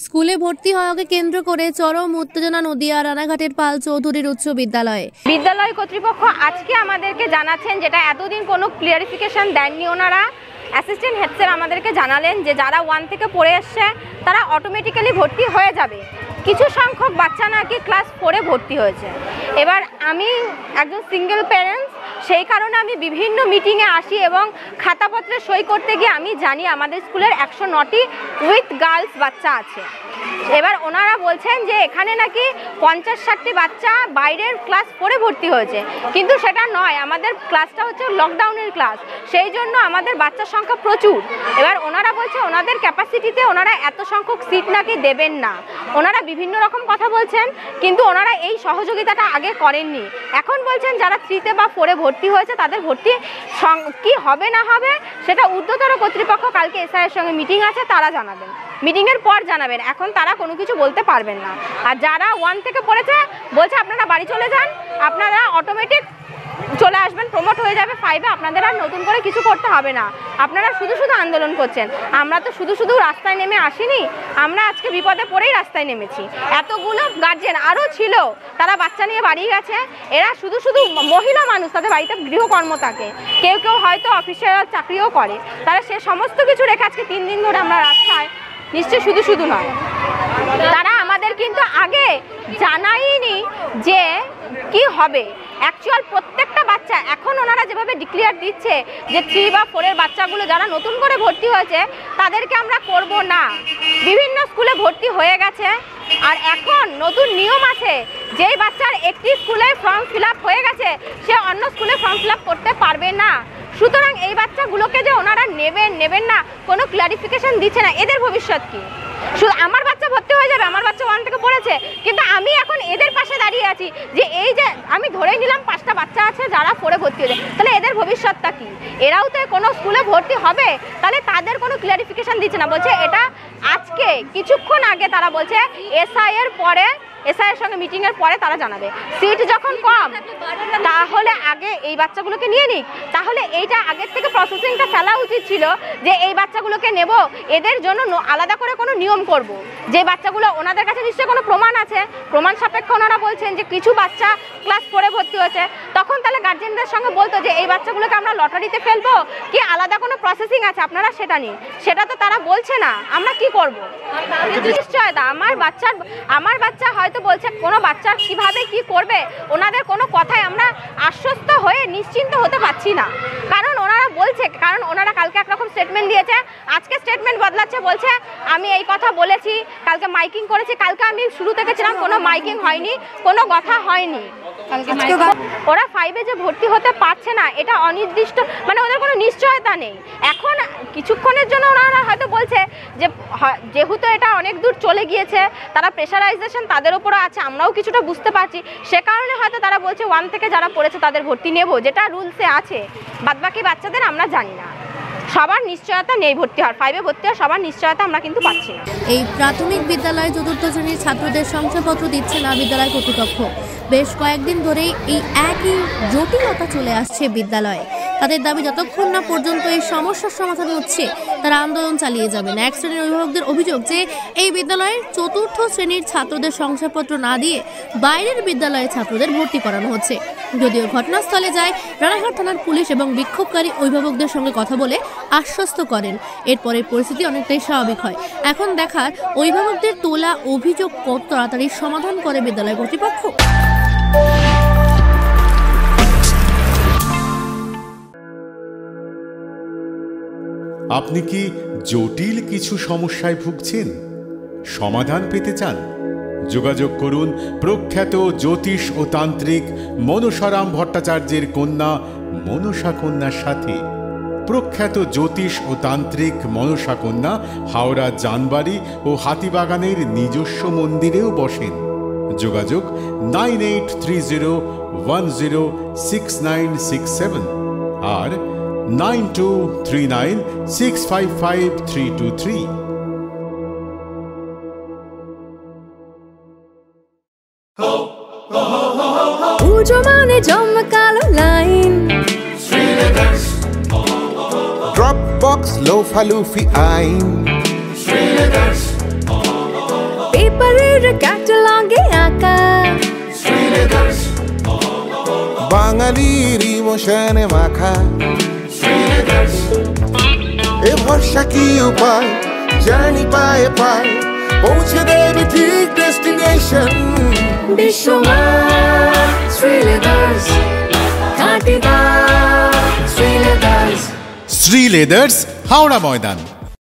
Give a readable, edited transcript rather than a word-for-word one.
স্কুলে ভর্তি হওয়াকে কেন্দ্র করে চরম উত্তেজনা নদিয়া রানাঘাটের পাল চৌধুরীর উচ্চ বিদ্যালয়ে। বিদ্যালয় কর্তৃপক্ষ আজকে আমাদেরকে জানাচ্ছেন, যেটা এতদিন কোনো ক্লিয়ারিফিকেশন দেননি ওনারা। অ্যাসিস্ট্যান্ট হেড স্যার আমাদেরকে জানালেন যে যারা 1 থেকে পড়ে এসছে তারা অটোমেটিক্যালি ভর্তি হয়ে যাবে। কিছু সংখ্যক বাচ্চা নাকি ক্লাস 4-এ ভর্তি হয়েছে। এবার আমি একজন সিঙ্গেল প্যারেন্টস, সেই কারণে আমি বিভিন্ন মিটিংয়ে আসি এবং খাতাপত্রে সই করতে গিয়ে আমি জানি আমাদের স্কুলের 109টি উইথ গার্লস বাচ্চা আছে। এবার ওনারা বলছেন যে এখানে নাকি 50-60টি বাচ্চা বাইরের ক্লাস 4-এ ভর্তি হয়েছে, কিন্তু সেটা নয়। আমাদের ক্লাসটা হচ্ছে লকডাউনের ক্লাস, সেই জন্য আমাদের বাচ্চার সংখ্যা প্রচুর। এবার ওনারা বলছে ওনাদের ক্যাপাসিটিতে ওনারা এত সংখ্যক সিট নাকি দেবেন না। ওনারা বিভিন্ন রকম কথা বলছেন, কিন্তু ওনারা এই সহযোগিতাটা আগে করেননি। এখন বলছেন যারা 3-তে বা 4-এ ভর্তি হয়েছে তাদের ভর্তি কি হবে না হবে সেটা ঊর্ধ্বতর কর্তৃপক্ষ কালকে এসআইয়ের সঙ্গে মিটিং আছে, তারা জানাবেন, মিটিংয়ের পর জানাবেন। এখন তারা কোনো কিছু বলতে পারবেন না। আর যারা 1 থেকে পড়েছে বলছে আপনারা বাড়ি চলে যান, আপনারা অটোমেটিক চলে আসবেন, প্রমোট হয়ে যাবে 5-এ, আপনাদের আর নতুন করে কিছু করতে হবে না। আপনারা শুধু শুধু আন্দোলন করছেন। আমরা তো শুধু শুধু রাস্তায় নেমে আসিনি, আমরা আজকে বিপদে পড়েই রাস্তায় নেমেছি। এতগুলো গার্জেন আরও ছিল, তারা বাচ্চা নিয়ে বাড়ি গেছে। এরা শুধু শুধু মহিলা মানুষ, তাদের বাড়িতে গৃহকর্ম থাকে, কেউ কেউ হয়তো অফিসিয়াল চাকরিও করে, তারা সে সমস্ত কিছু রেখে আজকে 3 দিন ধরে আমরা রাস্তায়। নিশ্চয়ই শুধু শুধু নয়, তারা আমাদের কিন্তু আগে জানায়নি যে কি হবে। অ্যাকচুয়াল প্রত্যেকটা বাচ্চা এখন ওনারা যেভাবে ডিক্লেয়ার দিচ্ছে যে 3 বা 4-এর বাচ্চাগুলো যারা নতুন করে ভর্তি হয়েছে তাদেরকে আমরা করব না। বিভিন্ন স্কুলে ভর্তি হয়ে গেছে, আর এখন নতুন নিয়ম আছে, যেই বাচ্চার একটি স্কুলে ফর্ম ফিল আপ হয়ে গেছে সে অন্য স্কুলে ফর্ম ফিল আপ করতে পারবে না। সুতরাং এই বাচ্চাগুলোকে যে ওনারা নেবেন না কোনো ক্লারিফিকেশন দিচ্ছে না। এদের ভবিষ্যৎ কি? শুধু আমার বাচ্চা ভর্তি হয়ে যাবে, আমার বাচ্চা 1 থেকে পড়েছে, কিন্তু আমি এখন এদের পাশে দাঁড়িয়ে আছি যে এই যে আমি ধরেই নিলাম 5টা বাচ্চা আছে যারা 4-এ ভর্তি হয়েছে, তাহলে এদের ভবিষ্যৎটা কি? এরাও তো কোনো স্কুলে ভর্তি হবে, তাহলে তাদের কোনো ক্লিয়ারিফিকেশন দিচ্ছে না। বলছে এটা আজকে কিছুক্ষণ আগে তারা বলছে এসআইয়ের সঙ্গে মিটিংয়ের পরে তারা জানাবে। সিট যখন কম তাহলে আগে এই বাচ্চাগুলোকে নিয়ে নিক। তাহলে এইটা আগের থেকে প্রসেসিংটা ফেলা উচিত ছিল যে এই বাচ্চাগুলোকে নেব, এদের জন্য আলাদা করে কোনো নিয়ম করব। যে বাচ্চাগুলো ওনাদের কাছে নিশ্চয়ই কোনো প্রমাণ আছে, প্রমাণ সাপেক্ষে ওনারা বলছেন যে কিছু বাচ্চা ক্লাস 4-এ ভর্তি হয়েছে, তখন তাহলে গার্জেনদের সঙ্গে বলতো যে এই বাচ্চাগুলোকে আমরা লটারিতে ফেলবো কি আলাদা কোনো প্রসেসিং আছে, আপনারা সেটা নিন। সেটা তো তারা বলছে না, আমরা কি করব? নিশ্চয়তা আমার বাচ্চা হয়তো বলছে কোনো বাচ্চা কিভাবে কি করবে, ওনাদের কোনো কথায় আমরা আশ্বস্ত হয়ে নিশ্চিন্ত হতে পারছি না। কারণ ওনারা বলছে, কারণ ওনারা কালকে একরকম স্টেটমেন্ট দিয়েছে, আজকে স্টেটমেন্ট বদলাচ্ছে, বলছে আমি এই কথা বলেছি, কালকে মাইকিং করেছি। কালকে আমি শুরু থেকে ছিলাম, কোনো মাইকিং হয়নি, কোনো কথা হয়নি। ওরা 5-এ যে ভর্তি হতে পারছে না এটা অনির্দিষ্ট, মানে ওদের কোনো নিশ্চয়তা নেই। এখন কিছুক্ষণের জন্য ওনারা হয়তো বলছে যে যেহেতু এটা অনেক দূর চলে গিয়েছে, তারা প্রেশারাইজেশন তাদের উপরও আছে, আমরাও কিছুটা বুঝতে পারছি, সে কারণে হয়তো তারা বলছে 1 থেকে যারা পড়েছে তাদের ভর্তি নেব, যেটা রুলসে আছে। বাদবাকি বাচ্চাদের আমরা জানি না, সবার নিশ্চয়তা নেই ভর্তি হওয়ার। 5-এ ভর্তি হওয়ার সবার নিশ্চয়তা আমরা কিন্তু পাচ্ছি না। এই প্রাথমিক বিদ্যালয়ে 4র্থ শ্রেণীর ছাত্রদের শংসাপত্র দিচ্ছে না বিদ্যালয় কর্তৃপক্ষ। বেশ কয়েকদিন ধরেই এই একই জটিলতা চলে আসছে বিদ্যালয়ে। তাদের দাবি যতক্ষণ না পর্যন্ত এই সমস্যার সমাধান হচ্ছে তারা আন্দোলন চালিয়ে যাবেন। 1 শ্রেণীর অভিভাবকদের অভিযোগ যে এই বিদ্যালয়ের 4র্থ শ্রেণীর ছাত্রদের শংসাপত্র না দিয়ে বাইরের বিদ্যালয়ের ছাত্রদের ভর্তি করানো হচ্ছে। যদিও ঘটনাস্থলে যায় রানাঘাট থানার পুলিশ এবং বিক্ষোভকারী অভিভাবকদের সঙ্গে কথা বলে আশ্বস্ত করেন, এরপরে পরিস্থিতি অনেকটাই স্বাভাবিক হয়। এখন দেখার অভিভাবকদের তোলা অভিযোগ কত তাড়াতাড়ি সমাধান করে বিদ্যালয় কর্তৃপক্ষ। আপনি কি জটিল কিছু সমস্যায় ভুগছেন, সমাধান পেতে চান? যোগাযোগ করুন প্রখ্যাত জ্যোতিষ ও তান্ত্রিক মনসারাম ভট্টাচার্যের কন্যা মনসা কন্যার সাথে। প্রখ্যাত জ্যোতিষ ও তান্ত্রিক মনসা কন্যা হাওড়া জানবাড়ি ও হাতিবাগানের নিজস্ব মন্দিরেও বসেন। যোগাযোগ 9830106967 আর 9239655323। পুজো মানে জমকালো লাইন, ড্রপ বক্স লোফালুফি আইন, পেপারের ক্যাটালগে আঁকা বাঙালির ইমোশনে মাখা এ ভরসা কি উপায় জার্নি পায়ে পায় পৌঁছে দেবে ঠিক ডেস্টিনেশন বিশ্বমান শ্রীলেদার্স কাটিদার শ্রীলেদার্স শ্রী লেদার্স, হাওড়া ময়দান।